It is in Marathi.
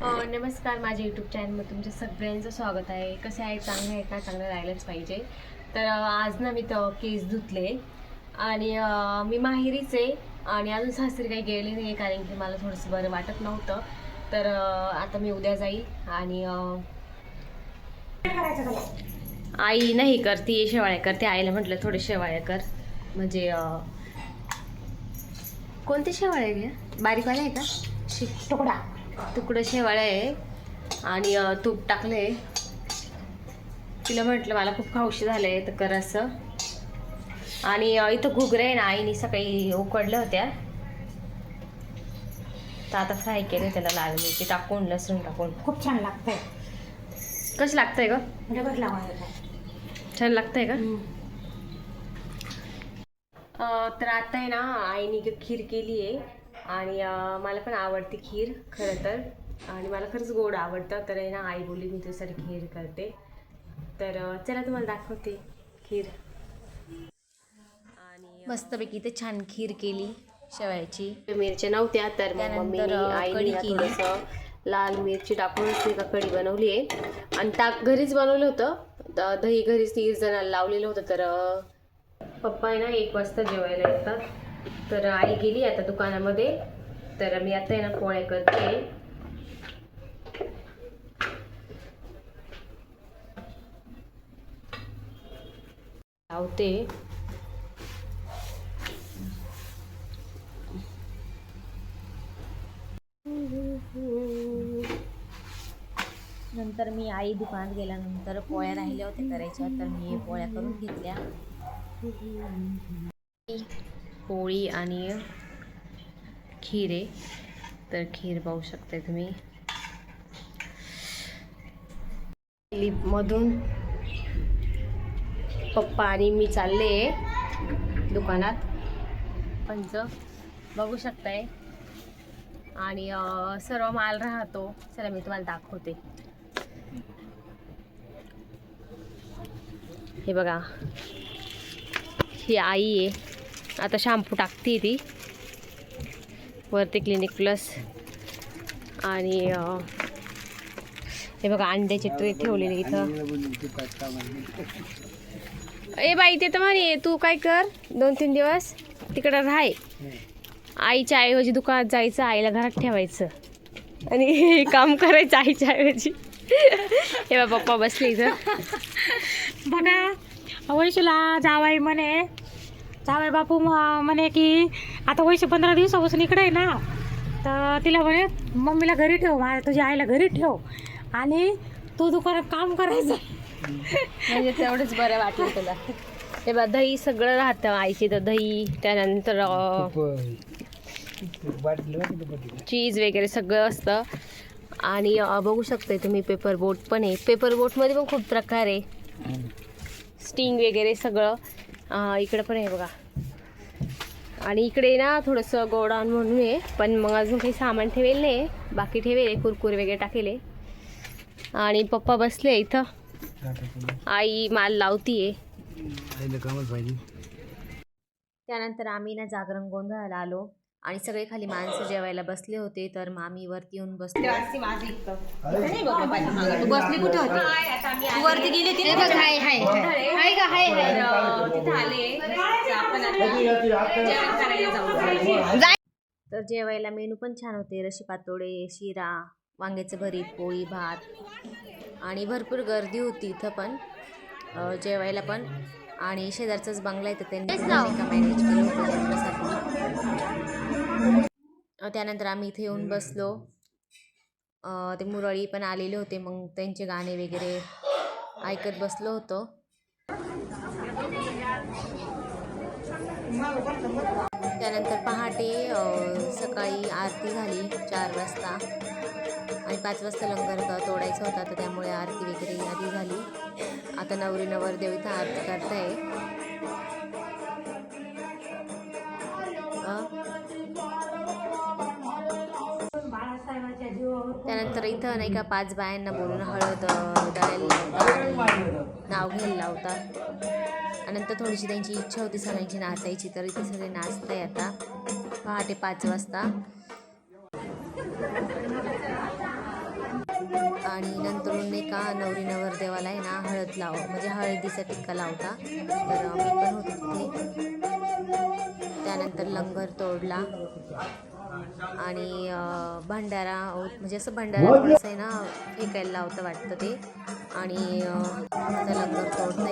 नमस्कार, माझ्या यूट्यूब चॅनलमध्ये तुमच्या सगळ्यांचं स्वागत आहे. कसे आहे? चांगले आहे का? चांगलं राहिलंच पाहिजे. तर आज ना मी तर केस धुतले आणि मी माहेरीच आहे आणि अजून सासरी काही गेले नाही आहे, कारण की मला थोडंसं बरं वाटत नव्हतं. तर आता मी उद्या जाईल आणि आई नाही करते, शेवाळ्या करते. आईला म्हटलं थोडे शेवाळ्या कर, म्हणजे कोणते शेवाळे घ्या? बारीकवाले आहे का? तुकडं शेवाळ्या आहे आणि तूप टाकले. तिला म्हटलं मला खूप खाऊशी झालंय तर कर असं. आणि इथं घुगऱ्या आहे ना, आईने सकाळी उकडल्या होत्या, तर आता फ्राय केले त्याला लाल मिरची टाकून, लसूण टाकून. खूप छान लागतंय. कसं लागतंय ग? डबल लावायला छान लागतंय का? तर आता आहे ना, आईने खीर केली आहे आणि मला पण आवडते खीर खरं तर, आणि मला खरंच गोड आवडतं. तर आहे ना, आई बोलली मी तुझ्यासाठी खीर करते. तर चला तुम्हाला दाखवते खीर. आणि मस्तपैकी इथे छान खीर केली शेवयाची. मिरच्या नव्हत्या तर मम्मीने आईने थोडंसं लाल मिरची टाकूनच ती कढी बनवली आहे. आणि घरीच बनवलं होतं, दही घरीच 30 जणांना लावलेलं होतं. तर पप्पा आहे ना 1 वाजता जेवायला येतात, तर आई गेली आता दुकानामध्ये. तर मी आता आहे ना पोळ्या करते. लावते. नंतर मी आई दुकानात गेल्यानंतर पोळ्या राहिल्या होत्या करायच्या, तर मी पोळ्या करून घेतल्या. पोळी आणि खीर आहे, तर खीर पाहू शकताय तुम्ही. लिफ्टमधून पप्पा आणि मी चालले दुकानात, पंच बघू शकताय. आणि सर्व माल राहतो. चला मी तुम्हाला दाखवते. हे बघा, ही आई आहे. आता शॅम्पू टाकते ती वरती, क्लिनिक प्लस. आणि हे बघा अंड्याचे ट्रे ठेवलेले इथं. ए बाई, ते तर म्हणे तू काय कर, 2-3 दिवस तिकडं राहाय. आईच्या ऐवजी दुकानात जायचं, आईला घरात ठेवायचं आणि काम करायचं आईच्या ऐवजी. हे बा पप्पा बसले इथं. बघा, वैशूला जावाई म्हणे, जावाई बापू म्हणे की आता वैशू 15 दिवसापासून इकडे आहे ना, तर तिला म्हणे मम्मीला घरी ठेव, तुझ्या आईला घरी ठेव आणि तू दुकानात काम करायचं. म्हणजे तेवढंच बरं वाटलं तुला. हे बा दही सगळं राहतं आईची, तर दही, त्यानंतर चीज वगैरे सगळं असतं. आणि बघू शकताय तुम्ही पेपर बोट पण आहे. पेपर बोटमध्ये पण खूप प्रकार आहे, स्टिंग वगैरे सगळं. इकडं पण आहे बघा. आणि इकडे ना थोडंसं गोडाऊन म्हणून आहे, पण मग अजून काही सामान ठेवेल नाही, बाकी ठेवेल, कुरकुरे वगैरे टाकेले. आणि पप्पा बसले इथं, आई माल लावतीये. त्यानंतर आम्ही ना जागरण गोंधळाला आलो आणि सगळे खाली माणसं जेवायला बसले होते, तर मग आम्ही वरती येऊन बसलो. तू बसली कुठे होती? तू वरती गेली होती? तिथं आले, आपण आता जेवण करायला जाऊ. तर जेवायला मेनू पण छान होते. रशी पातोडे, शिरा, वांग्याचं भरीत, पोळी, भात आणि भरपूर गर्दी होती इथं पण जेवायला पण. आणि शेजारचाच बंगला आहे, तर त्यांनी मॅनेज केलं होतं जेवणासाठी. त्यानंतर आम्ही इथे येऊन बसलो. ते मुरळी पण आलेले होते, मग त्यांचे गाणे वगैरे ऐकत बसलो होतो. त्यानंतर पहाटे सकाळी आरती झाली 4 वाजता आणि 5 वाजता लंगर तोडायचा होता, तर त्यामुळे आरती वगैरे आधी झाली. आता नवरी नवरदेव इथं आरती करताय. त्यानंतर इथं नाही का 5 बायांना बोलून हळद दळायला नाव घ्यायला लावतात. आणि नंतर थोडीशी त्यांची इच्छा होती सगळ्यांची नाचायची, तर इथे सगळे नाचताय आता पहाटे 5 वाजता. आणि नंतरून नाही का नवरी नवरदेवाला आहे ना हळद म्हणजे हळदीचा टिक्का लावता. तर मी पण होते तिथे. त्यानंतर लंगर तोडला आणि भंडारा म्हणजे असं भंडारा थोडंसं आहे ना फेकायला लावतं वाटतं ते. आणि आता लंगर तोडता